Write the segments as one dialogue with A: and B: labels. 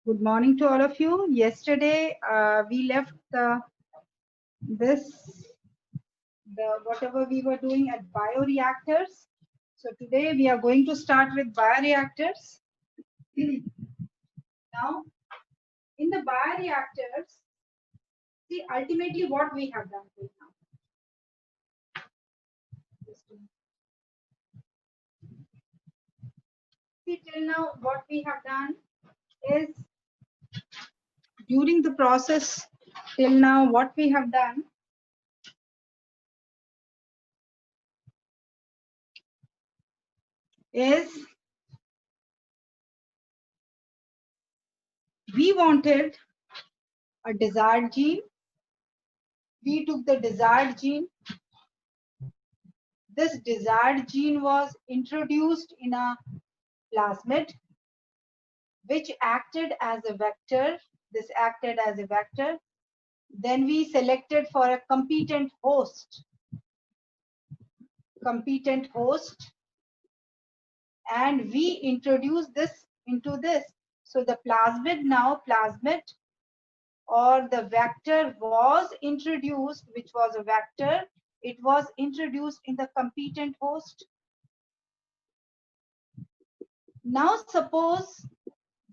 A: Good morning to all of you. Yesterday we left whatever we were doing at bioreactors. So today we are going to start with bioreactors. Now, in the bioreactors, see ultimately what we have done till now. See till now what we have done is during the process till now what we have done is we wanted a desired gene. We took the desired gene. This desired gene was introduced in a plasmid, which acted as a vector. This acted as a vector. Then we selected for a competent host. And we introduced this into this. So the plasmid or the vector was introduced, which was a vector. It was introduced in the competent host. Now suppose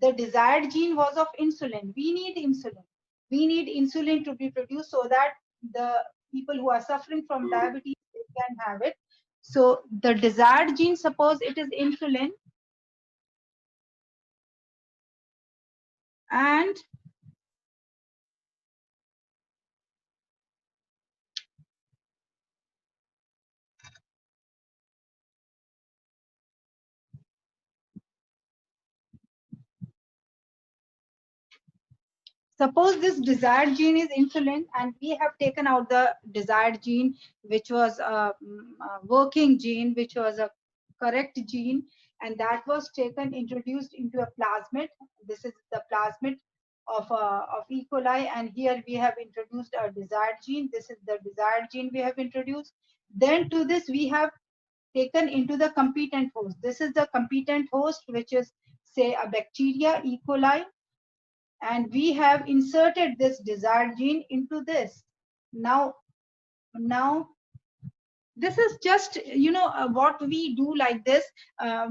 A: the desired gene was of insulin. We need insulin. We need insulin to be produced so that the people who are suffering from diabetes, they can have it. So the desired gene, suppose it is insulin, and suppose this desired gene is insulin, and we have taken out the desired gene, which was a working gene, which was a correct gene, and that was introduced into a plasmid. This is the plasmid of E. coli, and here we have introduced our desired gene. This is the desired gene we have introduced. Then to this we have taken into the competent host. This is the competent host, which is say a bacteria, E. coli, and we have inserted this desired gene into this. Now this is just what we do like this.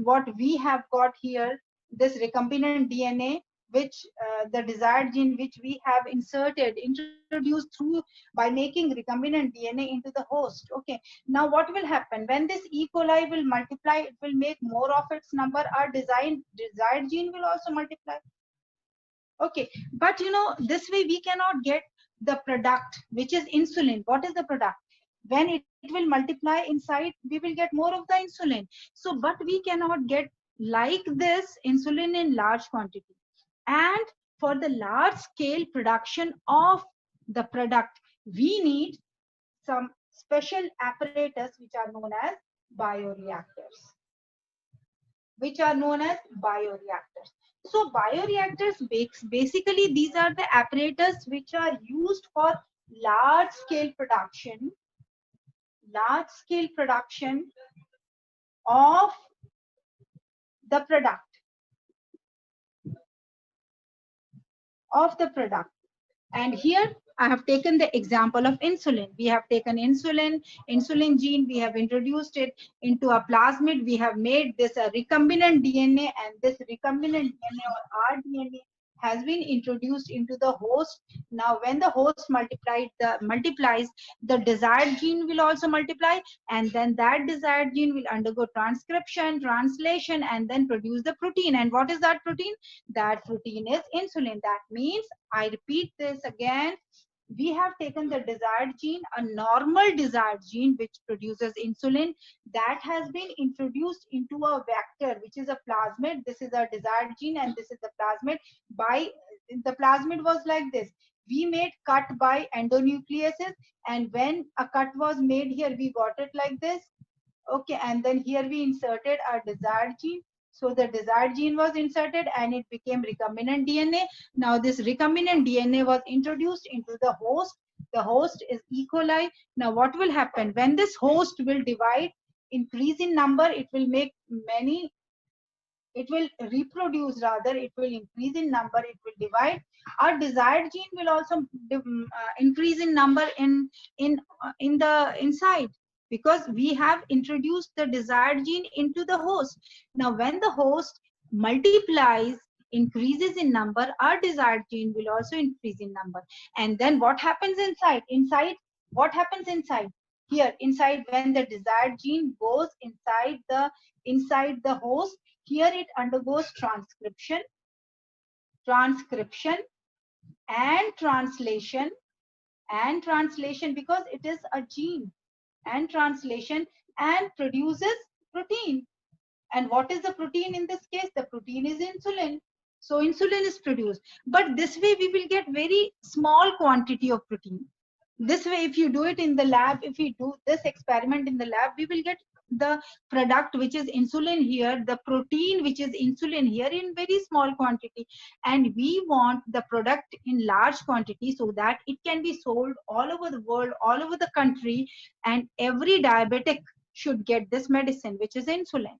A: What we have got here, this recombinant DNA, which the desired gene which we have introduced through by making recombinant DNA into the host. Okay, now what will happen when this E. coli will multiply? It will make more of its number. Our desired gene will also multiply. Okay, but this way we cannot get the product, which is insulin. What is the product? When it will multiply inside, we will get more of the insulin. So but we cannot get like this insulin in large quantity. And for the large scale production of the product, we need some special apparatus which are known as bioreactors. So bioreactors, basically these are the apparatus which are used for large scale production of the product. And here I have taken the example of insulin. We have taken insulin gene, we have introduced it into a plasmid. We have made this a recombinant DNA, and this recombinant DNA or rDNA has been introduced into the host. Now when the host multiplies, the desired gene will also multiply, and then that desired gene will undergo transcription, translation, and then produce the protein. And what is that protein? That protein is insulin. That means, I repeat this again, we have taken the desired gene, a normal desired gene which produces insulin, that has been introduced into a vector, which is a plasmid. This is our desired gene, and this is the plasmid. The plasmid was like this. We made cut by endonucleases, and when a cut was made here, we got it like this. Okay, and then here we inserted our desired gene. So the desired gene was inserted and it became recombinant DNA. Now this recombinant DNA was introduced into the host. The host is E. coli. Now what will happen? When this host will divide, increase in number, it will make many it will reproduce, rather it will increase in number, it will divide. Our desired gene will also increase in number in the inside, because we have introduced the desired gene into the host. Now when the host multiplies, increases in number, our desired gene will also increase in number. And then what happens inside, what happens inside here, inside, when the desired gene goes inside the host, here it undergoes transcription and translation, because it is a gene, and translation, and produces protein. And what is the protein in this case? The protein is insulin. So insulin is produced. But this way we will get very small quantity of protein. This way, if you do it in the lab, if we do this experiment in the lab, we will get the product which is insulin here, the protein which is insulin here, in very small quantity. And we want the product in large quantity so that it can be sold all over the world, all over the country, and every diabetic should get this medicine, which is insulin.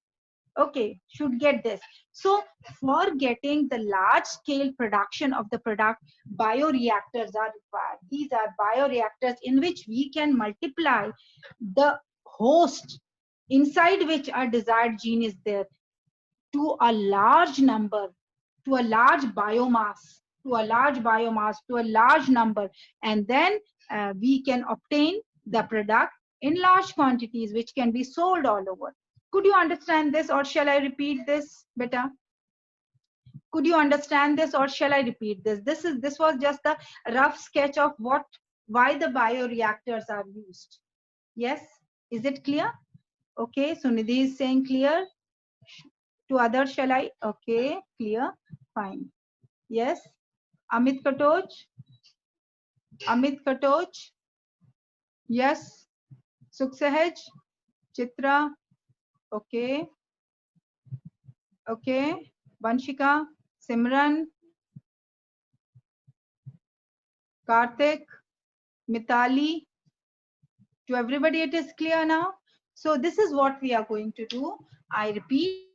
A: Okay, should get this. So for getting the large scale production of the product, bioreactors are required. These are bioreactors in which we can multiply the host inside which our desired gene is there to a large number, to a large biomass, to a large number. And then we can obtain the product in large quantities, which can be sold all over. Could you understand this, or shall I repeat this, beta? Could you understand this, or shall I repeat this? This was just a rough sketch of why the bioreactors are used. Yes, is it clear? Okay, so Nidhi is saying clear. To others, shall I? Okay, clear, fine. Yes, Amit Katoch. Yes, Sukhsahaj, Chitra. Okay. Okay. Vanshika, Simran, Karthik, Mitali. To everybody it is clear now? So this is what we are going to do. I repeat,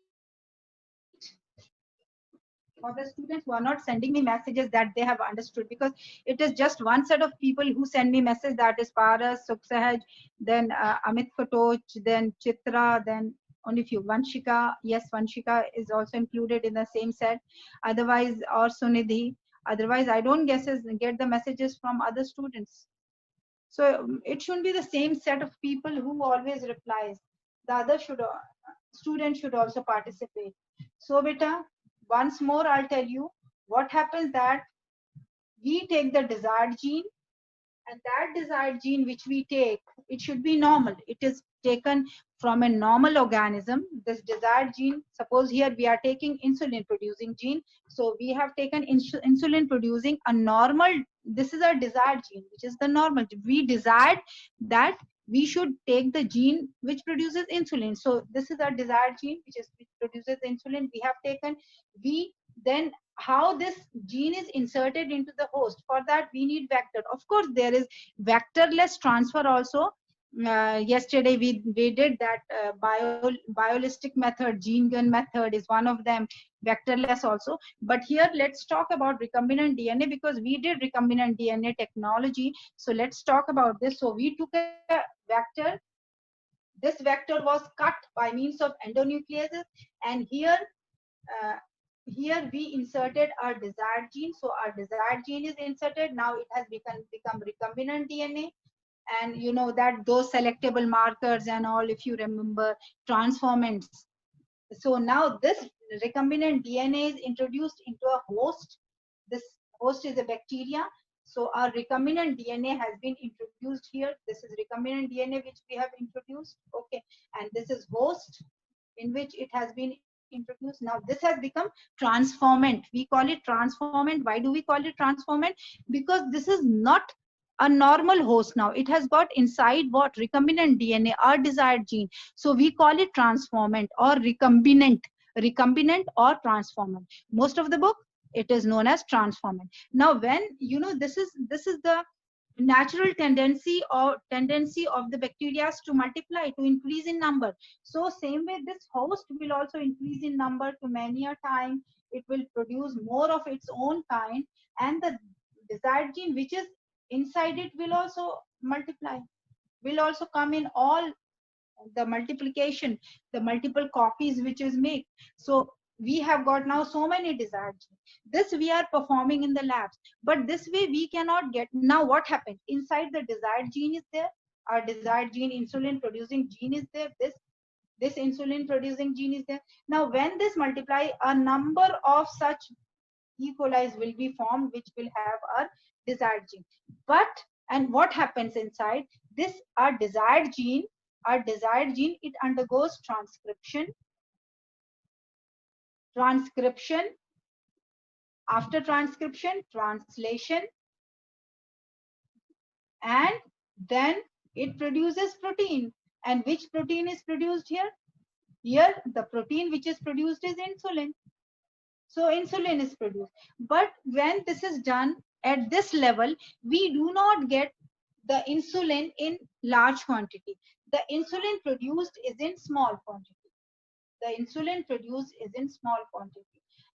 A: for the students who are not sending me messages that they have understood, because it is just one set of people who send me message, that is Paras, Sukhsahaj, then Amit Katoch, then Chitra, then only few. Vanshika, yes, Vanshika is also included in the same set. Otherwise, or Sunidhi. Otherwise, I don't get the messages from other students. So it shouldn't be the same set of people who always replies. The other student should also participate. So beta, once more I'll tell you what happens, that we take the desired gene, and that desired gene which we take, it should be normal. It is taken from a normal organism. This desired gene, suppose here we are taking insulin producing gene, so we have taken insulin producing a normal, this is our desired gene, which is the normal. We desired that we should take the gene which produces insulin. So this is our desired gene which produces insulin. We have taken, we then, how this gene is inserted into the host, for that we need vector. Of course there is vectorless transfer also. Yesterday we did that biolistic method, gene gun method is one of them, vectorless also. But here let's talk about recombinant DNA, because we did recombinant DNA technology. So let's talk about this. So we took a vector. This vector was cut by means of endonucleases, and here we inserted our desired gene. So our desired gene is inserted. Now it has become recombinant DNA. And you know that those selectable markers and all, if you remember, transformants. So now this recombinant DNA is introduced into a host. This host is a bacteria. So our recombinant DNA has been introduced here. This is recombinant DNA which we have introduced. Okay, and this is host in which it has been introduced. Now this has become transformant. We call it transformant. Why do we call it transformant? Because this is not a normal host. Now it has got inside what? Recombinant DNA, our desired gene. So we call it transformant or recombinant or transformant. Most of the book it is known as transformant. Now when you know, this is the natural tendency of the bacteria to multiply, to increase in number. So same way, this host will also increase in number to many a time. It will produce more of its own kind, and the desired gene which is inside it will also multiply, will also come in all the multiplication, the multiple copies which is made. So we have got now so many desired genes. This we are performing in the labs, but this way we cannot get. Now what happens inside the desired gene is there, our desired gene, insulin producing gene is there, this insulin producing gene is there. Now when this multiply, a number of such E. coli will be formed which will have our desired gene. But and what happens inside this, our desired gene, it undergoes transcription, after transcription, translation, and then it produces protein. And which protein is produced here? Here the protein which is produced is insulin. So insulin is produced. But when this is done at this level, we do not get the insulin in large quantity. The insulin produced is in small quantity. The insulin produced is in small quantity.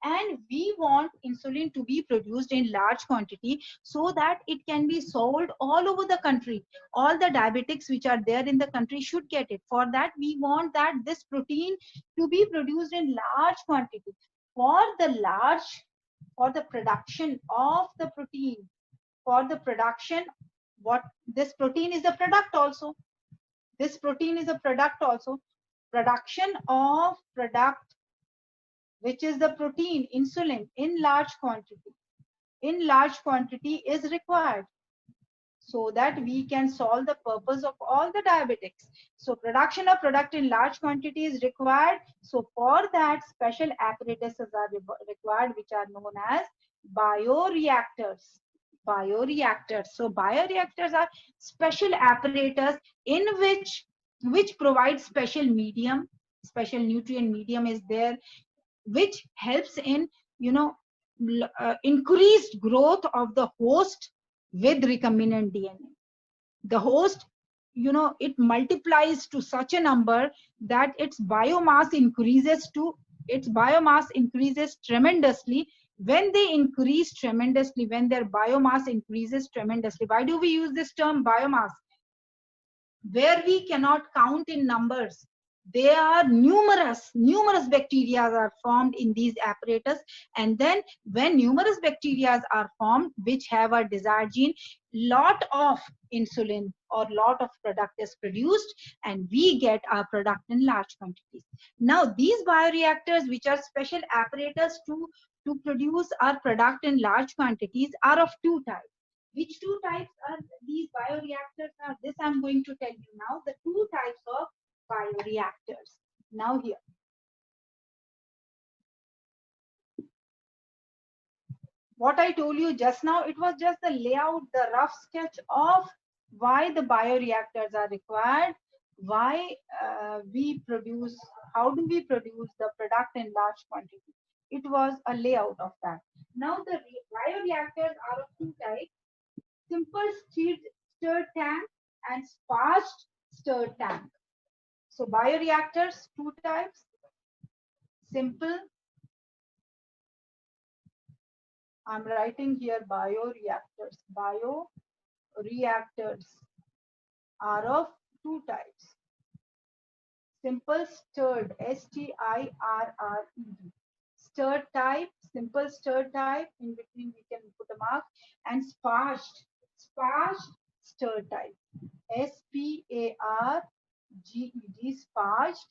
A: And we want insulin to be produced in large quantity so that it can be sold all over the country. All the diabetics which are there in the country should get it. For that, we want that this protein to be produced in large quantity. For the production of the protein, for the production, what this protein is a product also. This protein is a product also. Production of product, which is the protein, insulin, in large quantity is required so that we can solve the purpose of all the diabetics. So production of product in large quantity is required. So for that, special apparatuses are required, which are known as bioreactors. So bioreactors are special apparatus in which provide special medium, special nutrient medium is there, which helps in, increased growth of the host with recombinant DNA. The host, it multiplies to such a number that its biomass increases tremendously. When they increase tremendously, when their biomass increases tremendously, why do we use this term biomass? Where we cannot count in numbers, there are numerous bacteria are formed in these apparatus. And then when numerous bacteria are formed which have a desired gene, lot of insulin or lot of product is produced, and we get our product in large quantities. Now these bioreactors, which are special apparatus to produce our product in large quantities, are of two types. Which two types are these bioreactors are? This I'm going to tell you now. The two types of bioreactors. Now here. What I told you just now, it was just the layout, the rough sketch of why the bioreactors are required, why we produce, how do we produce the product in large quantity. It was a layout of that. Now the bioreactors are of two types: simple stirred tank and sparged stirred tank. So bioreactors, two types: simple, I'm writing here bioreactors. Bioreactors are of two types: simple stirred, S-T-I-R-R-E-D, stirred type, simple stirred type, in between we can put a mark, and sparged stirred type, S-P-A-R-G-E-D, sparged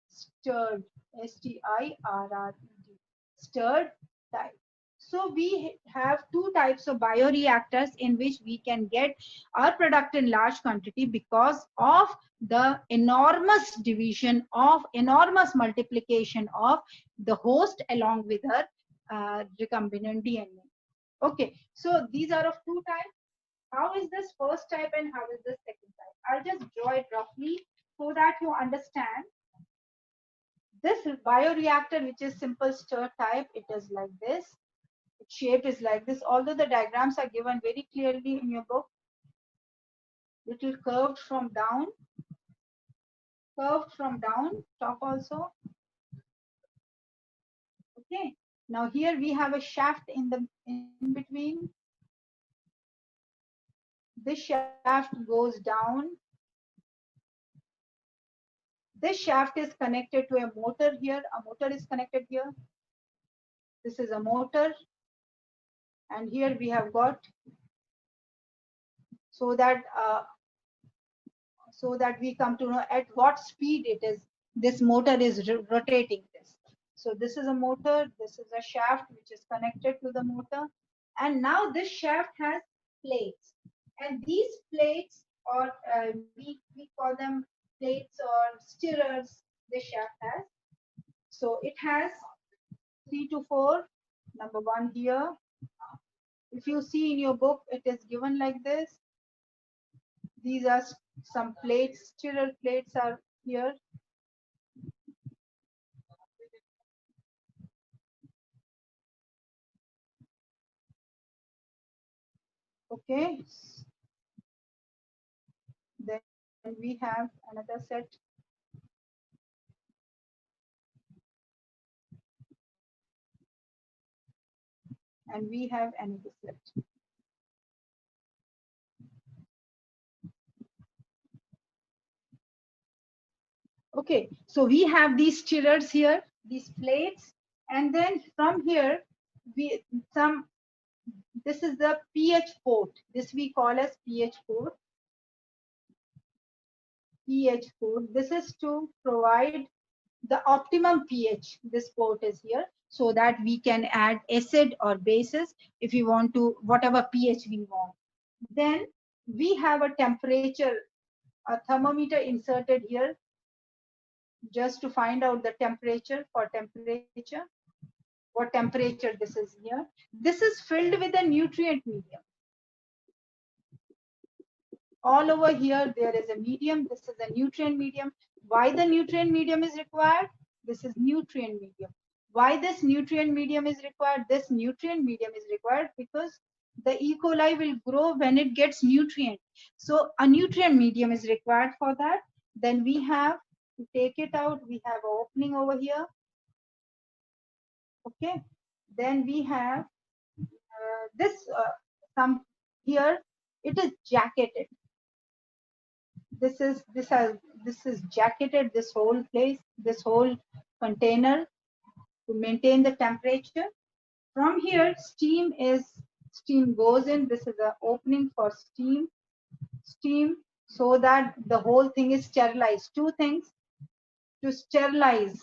A: stirred, S-T-I-R-R-E-D, stirred type. So we have two types of bioreactors in which we can get our product in large quantity because of the enormous division of, enormous multiplication of the host along with her recombinant DNA. Okay, so these are of two types. How is this first type and how is this second type? I'll just draw it roughly so that you understand. This bioreactor, which is simple stir type, it is like this. Its shape is like this. Although the diagrams are given very clearly in your book, little curved from down, top also. Okay. Now here we have a shaft in between. This shaft goes down. This shaft is connected to a motor here. A motor is connected here. This is a motor. And here we have got, so that we come to know at what speed it is. This motor is rotating this. So this is a motor. This is a shaft which is connected to the motor. And now this shaft has plates. And these plates, or we call them plates or stirrers, this shaft has. So it has 3 to 4. Number 1 here. If you see in your book, it is given like this. These are some plates, stirrer plates are here. Okay. Then we have another set. And we have another set. Okay, so we have these stirrers here, these plates, and then from here, this is the pH port. This we call as pH port. pH port. This is to provide the optimum pH. This port is here, so that we can add acid or bases if we want to, whatever pH we want. Then we have a temperature, a thermometer inserted here, just to find out the temperature. For temperature, what temperature this is here. This is filled with a nutrient medium. All over here there is a medium. This is a nutrient medium. Why the nutrient medium is required? This is nutrient medium. Why this nutrient medium is required? This nutrient medium is required because the E. coli will grow when it gets nutrient. So a nutrient medium is required for that. Then we have to take it out. We have an opening over here. Okay. Then we have this some here. It is jacketed. This is jacketed, this whole place, this whole container, to maintain the temperature. From here, steam goes in. This is an opening for steam, so that the whole thing is sterilized. Two things: to sterilize,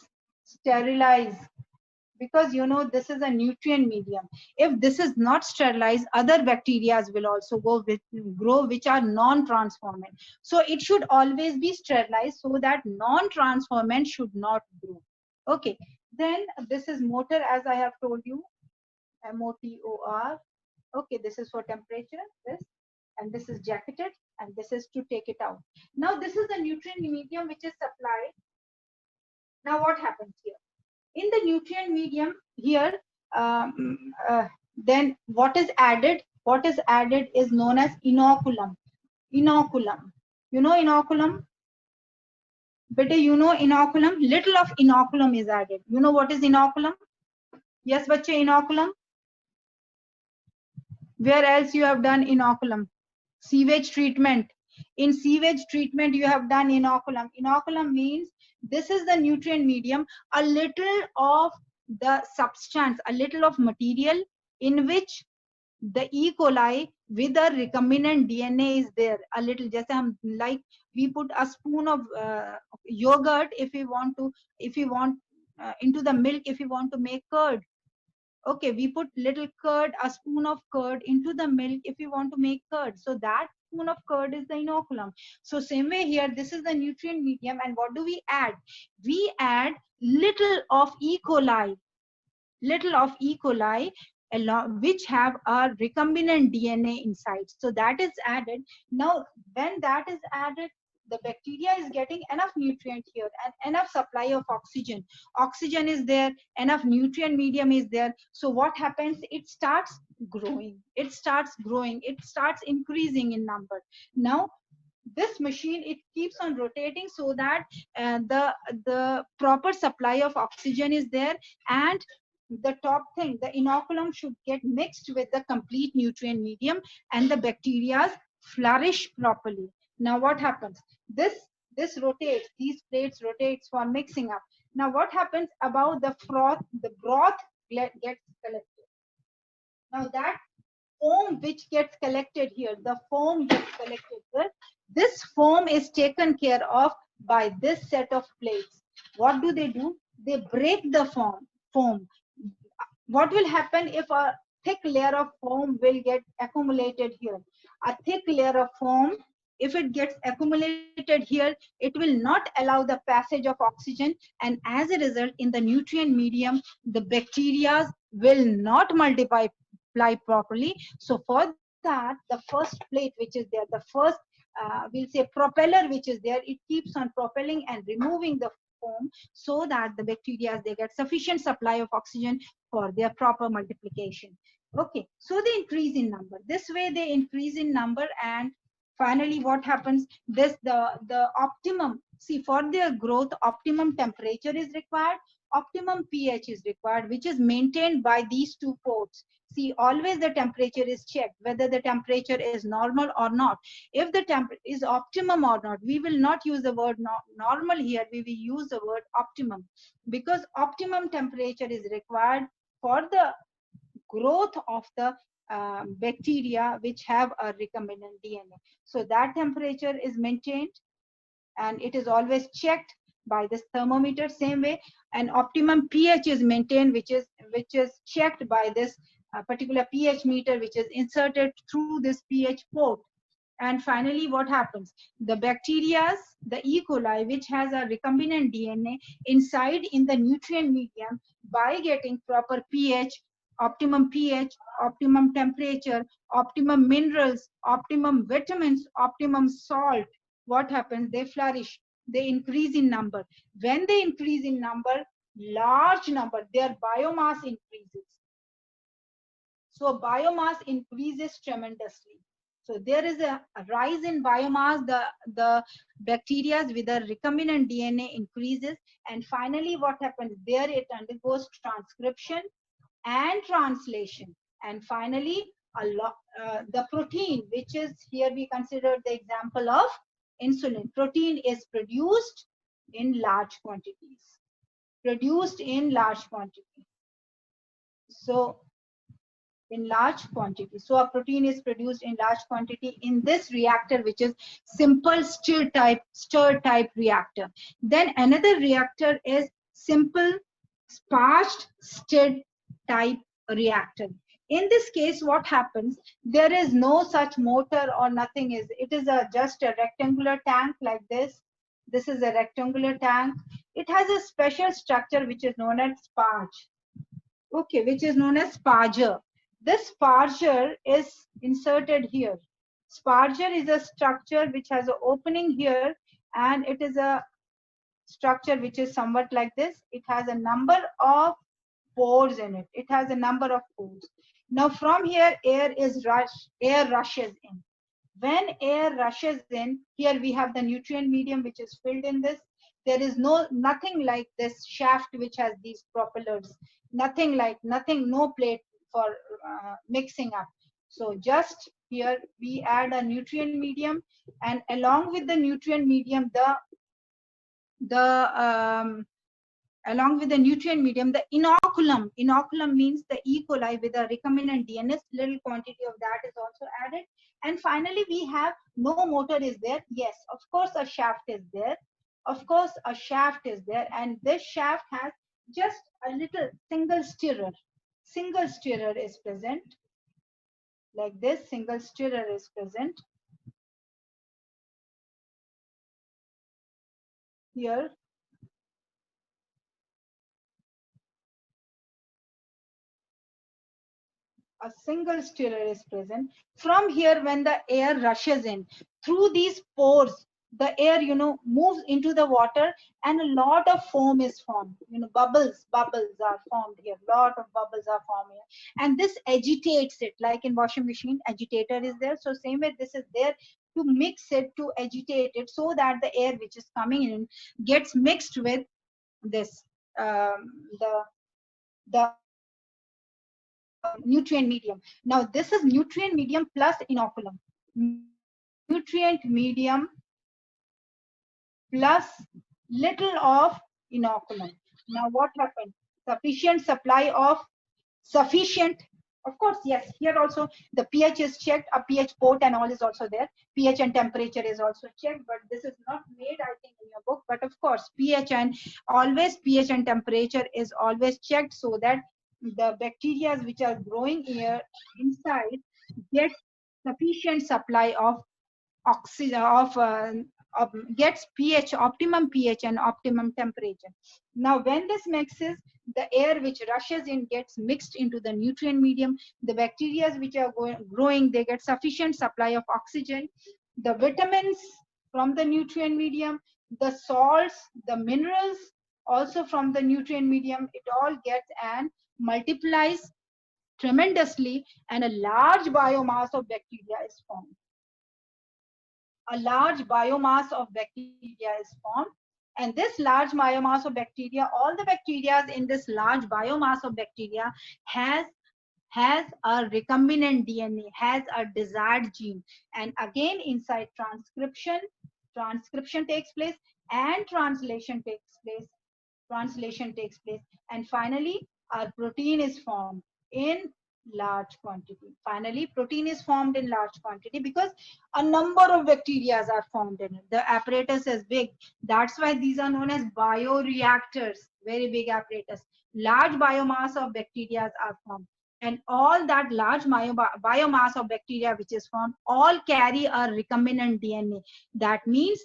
A: because this is a nutrient medium. If this is not sterilized, other bacteria will also grow, which are non-transformant. So it should always be sterilized, so that non-transformant should not grow. Okay, then this is motor, as I have told you, MOTOR. Okay, this is for temperature, and this is jacketed, and this is to take it out. Now this is the nutrient medium which is supplied. Now what happens here? In the nutrient medium here, then what is added? What is added is known as inoculum. Inoculum. You know inoculum? But inoculum? Little of inoculum is added. You know what is inoculum? Yes, bache, inoculum. Where else you have done inoculum? Sewage treatment. In sewage treatment, you have done inoculum. Inoculum means this is the nutrient medium, a little of the substance, a little of material in which the E. coli with a recombinant DNA is there. A little, just like we put a spoon of yogurt if we want into the milk, if we want to make curd. Okay, we put little curd, a spoon of curd into the milk if you want to make curd. So that spoon of curd is the inoculum. So same way here, this is the nutrient medium, and what do we add? We add little of E. coli, which have a recombinant DNA inside. So that is added. Now, when that is added, the bacteria is getting enough nutrient here and enough supply of oxygen. Oxygen is there, enough nutrient medium is there. So what happens? It starts growing. It starts increasing in number. Now, this machine, it keeps on rotating so that the proper supply of oxygen is there, and the top thing, the inoculum should get mixed with the complete nutrient medium, and the bacteria flourish properly. Now what happens, this rotates, these plates rotates for mixing up. Now what happens about the froth, the broth gets collected. Now that foam which gets collected here, the foam gets collected here. This foam is taken care of by this set of plates. What do? They break the foam. What will happen if a thick layer of foam will get accumulated here? A thick layer of foam, if it gets accumulated here, it will not allow the passage of oxygen, and as a result, in the nutrient medium, the bacteria will not multiply properly. So for that, the first plate which is there, the first we'll say propeller which is there, it keeps on propelling and removing the foam, so that the bacteria, they get sufficient supply of oxygen for their proper multiplication. Okay, so they increase in number. This way they increase in number, and finally what happens, this the optimum, see, for their growth, optimum temperature is required, optimum pH is required, which is maintained by these two ports. See, always the temperature is checked, whether the temperature is normal or not. If the temp is optimum or not, we will not use the word normal here, we will use the word optimum, because optimum temperature is required for the growth of the bacteria which have a recombinant DNA. So that temperature is maintained, and it is always checked by this thermometer. Same way, an optimum pH is maintained, which is checked by this particular pH meter, which is inserted through this pH port. And finally, what happens? The bacteria, the E. coli, which has a recombinant DNA inside in the nutrient medium, by getting proper pH, optimum temperature, optimum minerals, optimum vitamins, optimum salt, what happens? They flourish. They increase in number. When they increase in number, large number, their biomass increases. So biomass increases tremendously. So there is a rise in biomass, the bacteria with a recombinant DNA increases, and finally what happens? There it undergoes transcription and translation. And finally, the protein, which is here we consider the example of insulin. Protein is produced in large quantities. Produced in large quantity. So in large quantity. So a protein is produced in large quantity in this reactor, which is simple stir type reactor. Then another reactor is simple sparged stirred type reactor. In this case, what happens? There is no such motor or nothing. It is just a rectangular tank like this. This is a rectangular tank. It has a special structure which is known as sparge. Okay, which is known as sparger. This sparger is inserted here. Sparger is a structure which has an opening here, and it is a structure which is somewhat like this. It has a number of pores in it. It has a number of pores. Now from here, air rushes in. When air rushes in, here we have the nutrient medium which is filled in this. There is nothing like this shaft which has these propellers. No plate for mixing up. So just here we add a nutrient medium, and along with the nutrient medium, the along with the nutrient medium, the inoculum means the E. coli with a recombinant DNA, little quantity of that is also added. And finally, we have no motor is there. Yes, of course, a shaft is there. Of course, a shaft is there. And this shaft has just a little single stirrer. Single stirrer is present. Like this, single stirrer is present. Here, a single stirrer is present. From here, when the air rushes in through these pores, the air, moves into the water, and a lot of foam is formed. Bubbles are formed here. Lot of bubbles are formed here, and this agitates it. Like in washing machine, agitator is there. So same way, this is there. to mix it, to agitate it, so that the air which is coming in gets mixed with this the nutrient medium. Now this is nutrient medium plus inoculum. Nutrient medium plus little of inoculum. Now what happened? Sufficient, of course, yes, here also the pH is checked, a pH port and all is also there, pH and temperature is also checked, but this is not made, I think, in your book. But of course pH and temperature is always checked, so that the bacteria which are growing here inside get sufficient supply of oxygen, of gets pH, optimum pH and optimum temperature. Now when this mixes, the air which rushes in gets mixed into the nutrient medium. The bacteria which are growing, they get sufficient supply of oxygen, the vitamins from the nutrient medium, the salts, the minerals also from the nutrient medium. It all gets and multiplies tremendously, and a large biomass of bacteria is formed. A large biomass of bacteria is formed, and this large biomass of bacteria, all the bacteria in this large biomass of bacteria has a recombinant DNA, has a desired gene. And again, inside transcription takes place, and translation takes place, and finally our protein is formed in large quantity. Finally protein is formed in large quantity, because a number of bacteria are formed in it. The apparatus is big, that's why these are known as bioreactors. Very big apparatus. Large biomass of bacteria are formed, and all that large biomass of bacteria which is formed all carry a recombinant DNA. That means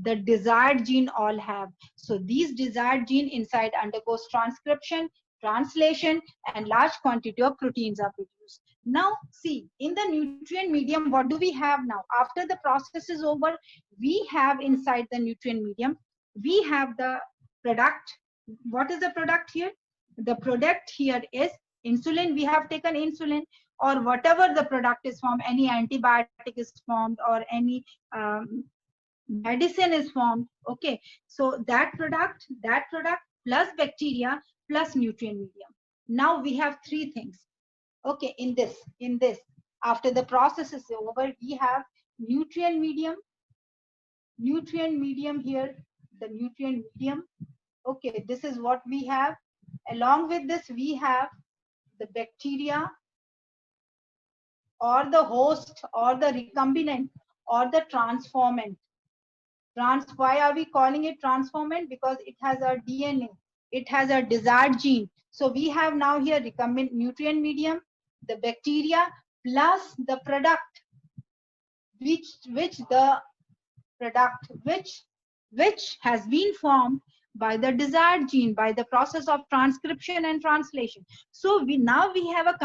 A: the desired gene all have. So these desired gene inside undergoes transcription, translation, and large quantity of proteins are produced. Now see, in the nutrient medium, what do we have now? After the process is over, we have inside the nutrient medium, we have the product. What is the product here? The product here is insulin. We have taken insulin, or whatever the product is formed, any antibiotic is formed, or any medicine is formed. Okay, so that product plus bacteria plus nutrient medium. Now we have three things. Okay, in this after the process is over, we have nutrient medium here, the nutrient medium. Okay, this is what we have. Along with this, we have the bacteria, or the host, or the recombinant, or the transformant. Why are we calling it transformant? Because it has a DNA, it has a desired gene. So we have now here recombinant nutrient medium, the bacteria, plus the product, which has been formed by the desired gene, by the process of transcription and translation. So we have a